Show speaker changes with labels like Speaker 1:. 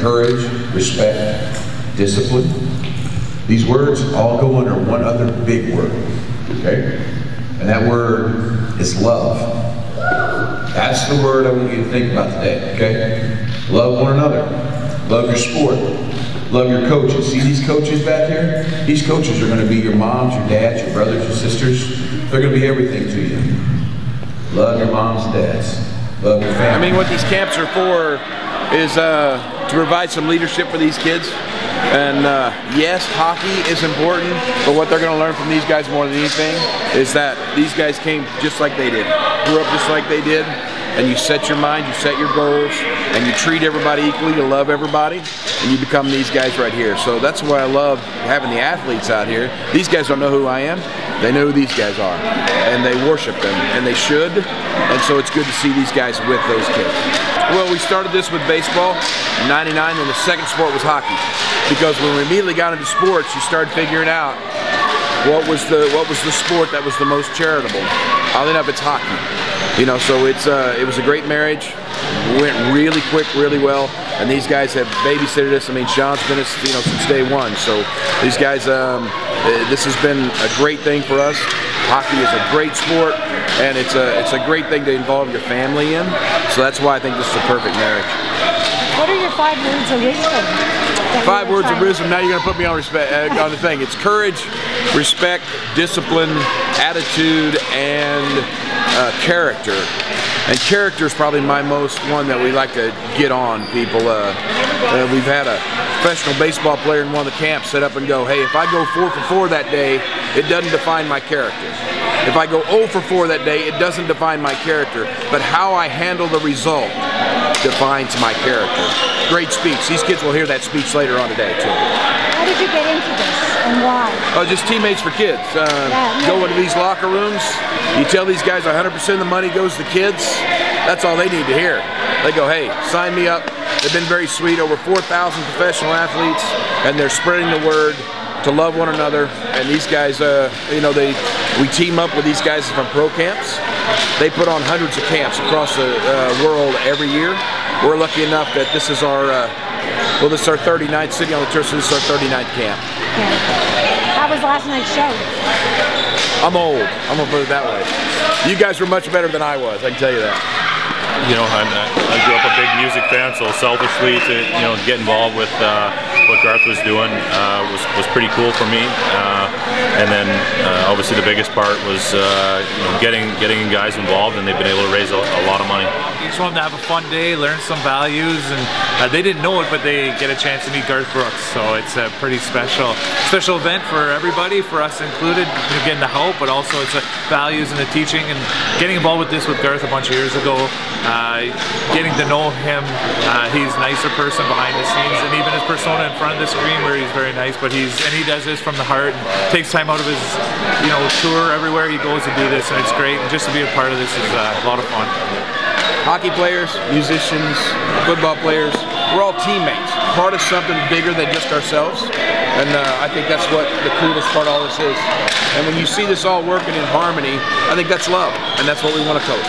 Speaker 1: courage, respect, discipline. These words all go under one other big word, okay? And that word is love. That's the word I want you to think about today, okay? Love one another. Love your sport. Love your coaches. See these coaches back here? These coaches are going to be your moms, your dads, your brothers, your sisters. They're going to be everything to you. Love your moms and dads. Love your family.
Speaker 2: I mean, what these camps are for is to provide some leadership for these kids. And yes, hockey is important, but what they're going to learn from these guys more than anything is that these guys came just like they did, grew up just like they did, and you set your mind, you set your goals, and you treat everybody equally, you love everybody, and you become these guys right here. So that's why I love having the athletes out here. These guys don't know who I am, they know who these guys are, and they worship them, and they should, and so it's good to see these guys with those kids. Well, we started this with baseball in '99, and the second sport was hockey. Because when we immediately got into sports, you started figuring out what was the sport that was the most charitable. Oddly enough, it's hockey. You know, so it was a great marriage. Went really quick, really well, and these guys have babysitted us. I mean, Sean's been us, you know, since day one. So these guys, this has been a great thing for us. Hockey is a great sport, and it's a great thing to involve your family in. So that's why I think this is a perfect marriage.
Speaker 3: What are your 5 words of wisdom?
Speaker 2: 5 words of wisdom. Now you're going to put me on on the thing. It's courage, respect, discipline, attitude, and character. And character is probably my most one that we like to get on people. We've had a professional baseball player in one of the camps set up and go, hey, if I go 4 for 4 that day, it doesn't define my character. If I go 0 for 4 that day, it doesn't define my character. But how I handle the result defines my character. Great speech. These kids will hear that speech later on today too.
Speaker 3: How did you get into this and why?
Speaker 2: Oh, just teammates for kids. Go into these locker rooms. You tell these guys 100% of the money goes to kids. That's all they need to hear. They go, hey, sign me up. They've been very sweet. Over 4,000 professional athletes, and they're spreading the word to love one another. And these guys, you know, we team up with these guys from ProCamps. They put on hundreds of camps across the world every year. We're lucky enough that this is our, well, this is our 39th city on the tour, so this is our 39th camp.
Speaker 3: How was last night's show?
Speaker 2: I'm old. I'm gonna put it that way. You guys were much better than I was, I can tell you that.
Speaker 4: You know, I grew up a big music fan, so selfishly to get involved with what Garth was doing was pretty cool for me. And then obviously the biggest part was getting guys involved, and they've been able to raise a lot of money.
Speaker 5: You just want them to have a fun day, learn some values, and they didn't know it, but they get a chance to meet Garth Brooks. So it's a pretty special event for everybody, for us included. You're getting the help, but also it's values and the teaching, and getting involved with this with Garth a bunch of years ago. Getting to know him, he's a nicer person behind the scenes, and even his persona in front of the screen where he's very nice, but he does this from the heart and takes time out of his tour everywhere he goes to do this, and it's great, and just to be a part of this is a lot of fun.
Speaker 2: Hockey players, musicians, football players, we're all teammates, part of something bigger than just ourselves, and I think that's what the coolest part of all this is. And when you see this all working in harmony, I think that's love, and that's what we want to coach.